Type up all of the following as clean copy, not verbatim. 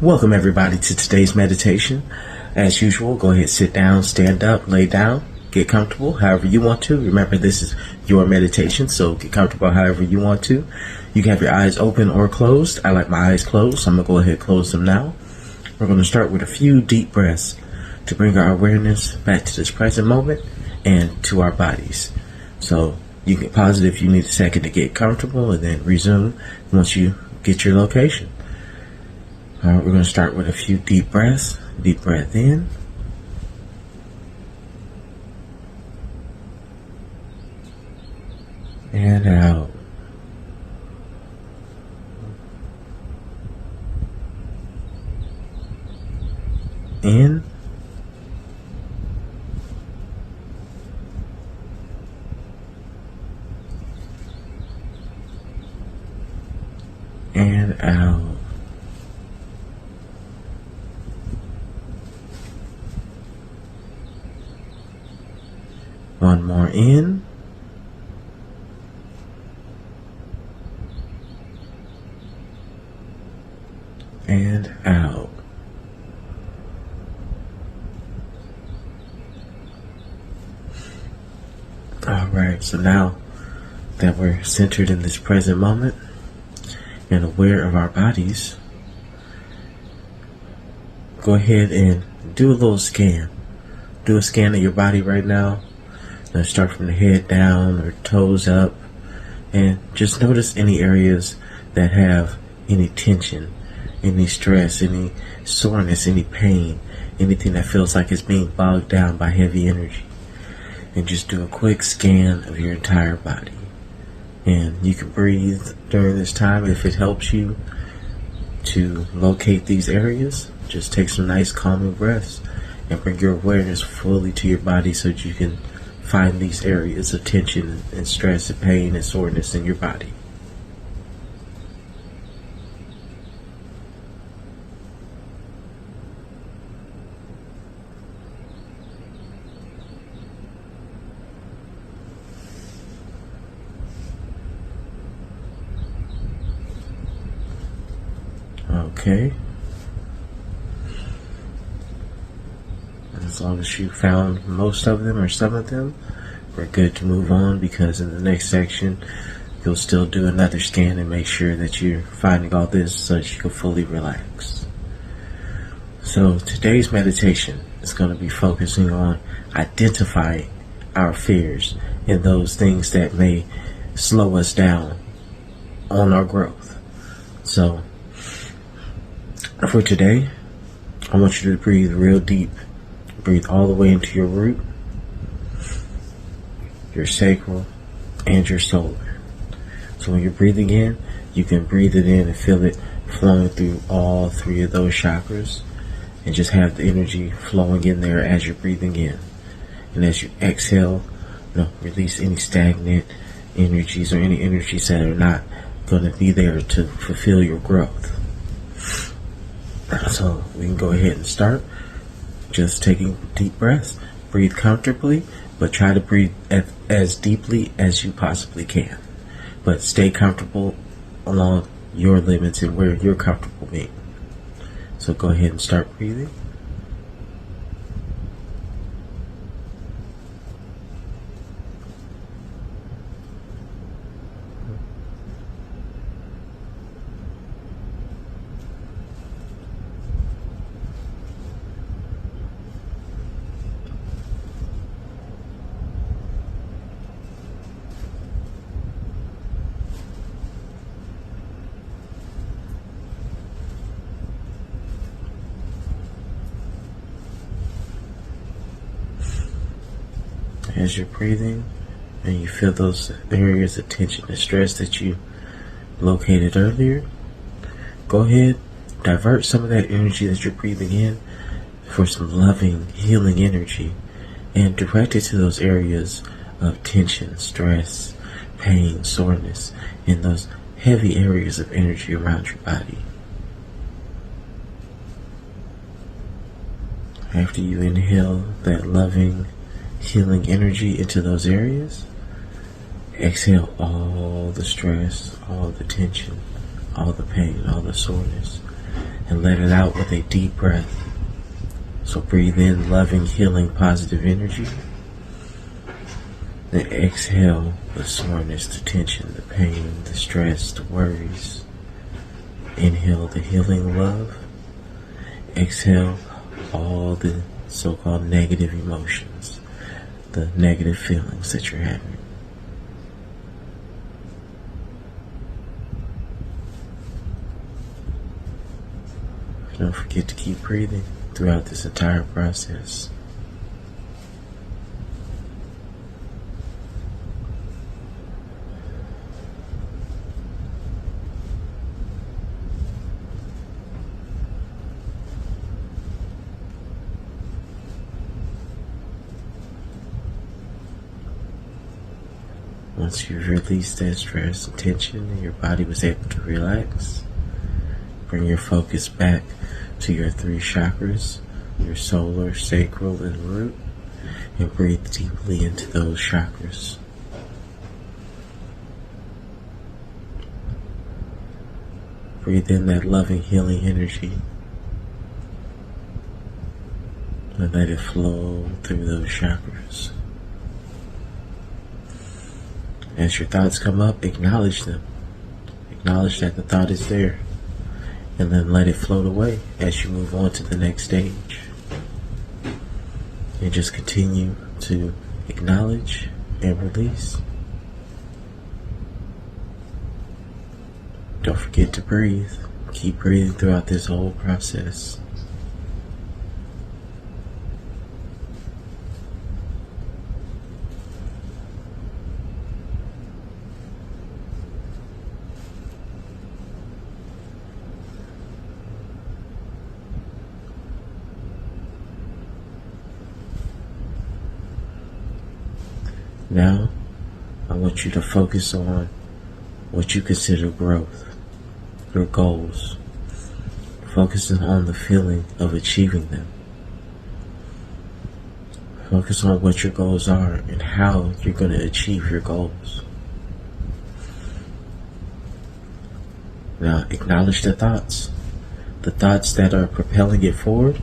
Welcome everybody to today's meditation. As usual, go ahead, sit down, stand up, lay down, get comfortable however you want to. Remember, this is your meditation, so get comfortable however you want to. You can have your eyes open or closed. I like my eyes closed, so I'm going to go ahead and close them now. We're going to start with a few deep breaths to bring our awareness back to this present moment and to our bodies. So you can pause it if you need a second to get comfortable and then resume once you get your location. All right, we're going to start with a few deep breaths. Deep breath in. And out. In. And out. One more in. And out. Alright, so now that we're centered in this present moment and aware of our bodies, go ahead and do a little scan. Do a scan of your body right now. Now start from the head down or toes up, and just notice any areas that have any tension, any stress, any soreness, any pain, anything that feels like it's being bogged down by heavy energy. And just do a quick scan of your entire body. And you can breathe during this time if it helps you to locate these areas. Just take some nice calming breaths and bring your awareness fully to your body so that you can find these areas of tension and stress and pain and soreness in your body. Okay. As long as you found most of them or some of them, we're good to move on, because in the next section you'll still do another scan and make sure that you're finding all this so that you can fully relax. So today's meditation is going to be focusing on identifying our fears and those things that may slow us down on our growth. So for today, I want you to breathe real deep. Breathe all the way into your root, your sacral, and your solar. So when you're breathing in, you can breathe it in and feel it flowing through all three of those chakras, and just have the energy flowing in there as you're breathing in. And as you exhale, release any stagnant energies or any energies that are not going to be there to fulfill your growth. So we can go ahead and start. Just taking deep breaths. Breathe comfortably, but try to breathe as deeply as you possibly can. But stay comfortable along your limits and where you're comfortable being. So go ahead and start breathing. As you're breathing and you feel those areas of tension and stress that you located earlier, go ahead, divert some of that energy that you're breathing in for some loving, healing energy, and direct it to those areas of tension, stress, pain, soreness, and those heavy areas of energy around your body. After you inhale that loving, healing energy into those areas, exhale all the stress, all the tension, all the pain, all the soreness, and let it out with a deep breath. So breathe in loving, healing, positive energy. Then exhale the soreness, the tension, the pain, the stress, the worries. Inhale the healing love. Exhale all the so-called negative emotions, the negative feelings that you're having. Don't forget to keep breathing throughout this entire process. Once you've released that stress and tension and your body was able to relax, bring your focus back to your 3 chakras, your solar, sacral, and root, and breathe deeply into those chakras. Breathe in that loving, healing energy and let it flow through those chakras. As your thoughts come up, acknowledge them. Acknowledge that the thought is there, and then let it float away as you move on to the next stage. And just continue to acknowledge and release. Don't forget to breathe. Keep breathing throughout this whole process. Now, I want you to focus on what you consider growth, your goals, focusing on the feeling of achieving them. Focus on what your goals are and how you're going to achieve your goals. Now, acknowledge the thoughts that are propelling it forward.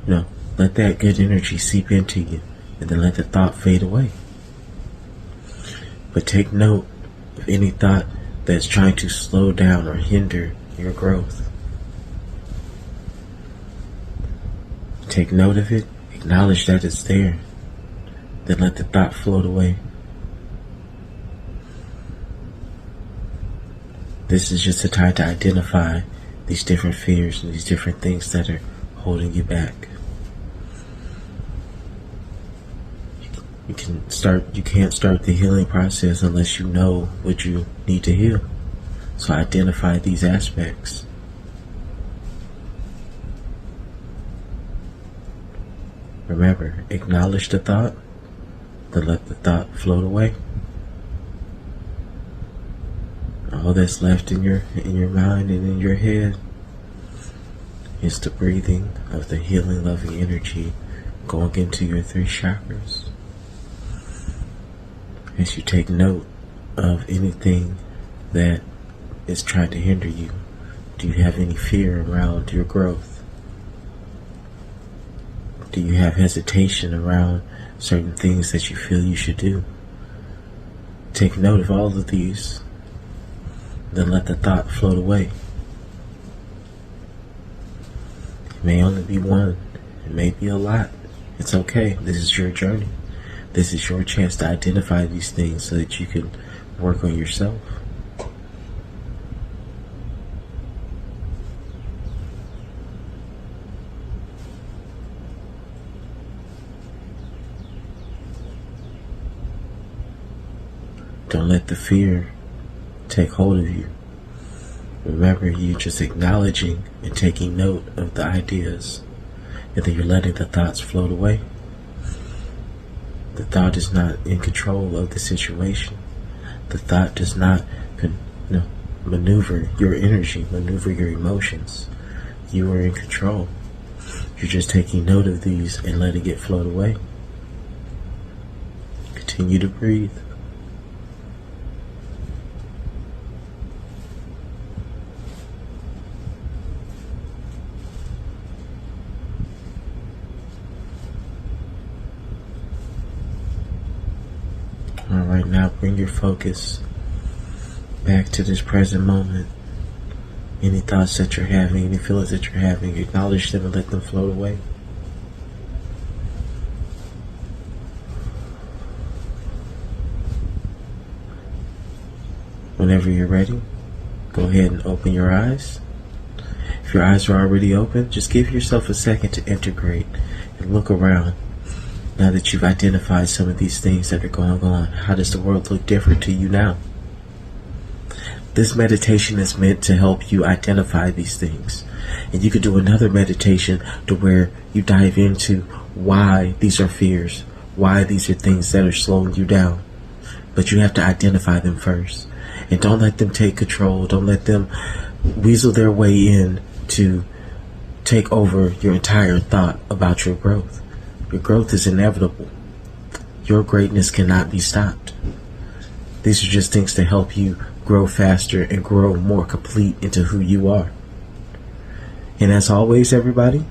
Let that good energy seep into you, and then let the thought fade away. But take note of any thought that's trying to slow down or hinder your growth. Take note of it, acknowledge that it's there, then let the thought float away. This is just a time to identify these different fears and these different things that are holding you back. You can't start the healing process unless you know what you need to heal. So identify these aspects. Remember, acknowledge the thought, then let the thought float away. All that's left in your mind and in your head is the breathing of the healing, loving energy going into your 3 chakras. As you take note of anything that is trying to hinder you, do you have any fear around your growth? Do you have hesitation around certain things that you feel you should do? Take note of all of these, then let the thought float away. It may only be one, it may be a lot. It's okay, this is your journey. This is your chance to identify these things so that you can work on yourself. Don't let the fear take hold of you. Remember, you're just acknowledging and taking note of the ideas, and then you're letting the thoughts float away. The thought is not in control of the situation. The thought does not maneuver your energy, maneuver your emotions. You are in control. You're just taking note of these and letting it float away. Continue to breathe. Now bring your focus back to this present moment. Any thoughts that you're having, any feelings that you're having, acknowledge them and let them float away. Whenever you're ready, go ahead and open your eyes. If your eyes are already open, just give yourself a second to integrate and look around. Now that you've identified some of these things that are going on, how does the world look different to you now? This meditation is meant to help you identify these things. And you could do another meditation to where you dive into why these are fears, why these are things that are slowing you down. But you have to identify them first. And don't let them take control. Don't let them weasel their way in to take over your entire thought about your growth. Your growth is inevitable. Your greatness cannot be stopped. These are just things to help you grow faster and grow more complete into who you are. And as always, everybody,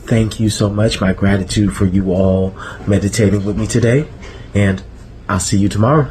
thank you so much. My gratitude for you all meditating with me today. And I'll see you tomorrow.